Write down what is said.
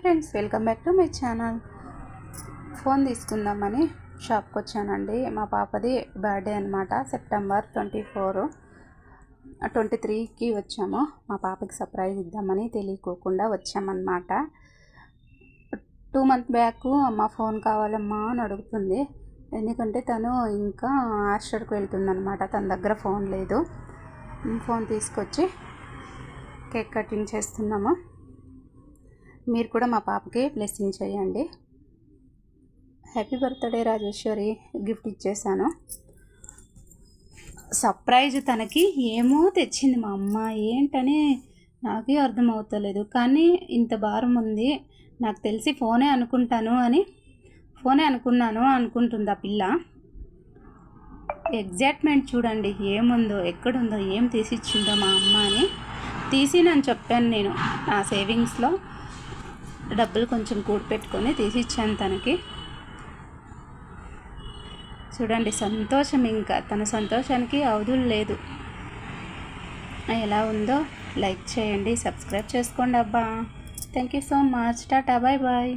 Friends, welcome back to my channel. Phone తీసుకుందామని షాప్కి వచ్చానండి. మా పాపది బర్త్డే అనమాట. సెప్టెంబర్ 23కి వచ్చాము. మా పాపకి సర్ప్రైజ్ ఇద్దామని తెలియకోకుండా వచ్చామన్నమాట. 2 months బ్యాక్ అమ్మ ఫోన్ కావాలమ్మా అని అడుగుతుంది. ఎందుకంటే తను ఇంకా హాస్టల్కి వెళ్తుందనమాట. తన దగ్గర ఫోన్ లేదు. ఫోన్ తీసుకొచ్చి కేక్ కటింగ్ చేస్తున్నాము. మీరు కూడా మా పాపకి బ్లెస్సింగ్ చేయండి. హ్యాపీ బర్త్డే రాజేశ్వరి గిఫ్ట్ ఇచ్చేసాను. సర్ప్రైజ్ తనకి ఏమో తెచ్చింది మా అమ్మ. ఏంటని నాకే అర్థం అవుతలేదు. కానీ ఇంత భారం ఉంది, నాకు తెలిసి ఫోనే అనుకుంటుంది ఆ పిల్ల. ఎగ్జైట్మెంట్ చూడండి, ఏముందో ఎక్కడుందో ఏం తీసిచ్చిందో మా అమ్మ అని. తీసినని చెప్పాను నేను. నా సేవింగ్స్లో డబ్బులు కొంచెం కూడపెట్టుకొని తీసిచ్చాను తనకి. చూడండి సంతోషం, ఇంకా తన సంతోషానికి అవధులు లేదు. ఎలా ఉందో లైక్ చేయండి, సబ్స్క్రైబ్ చేసుకోండి అబ్బా. Thank you so much. Tata, bye bye.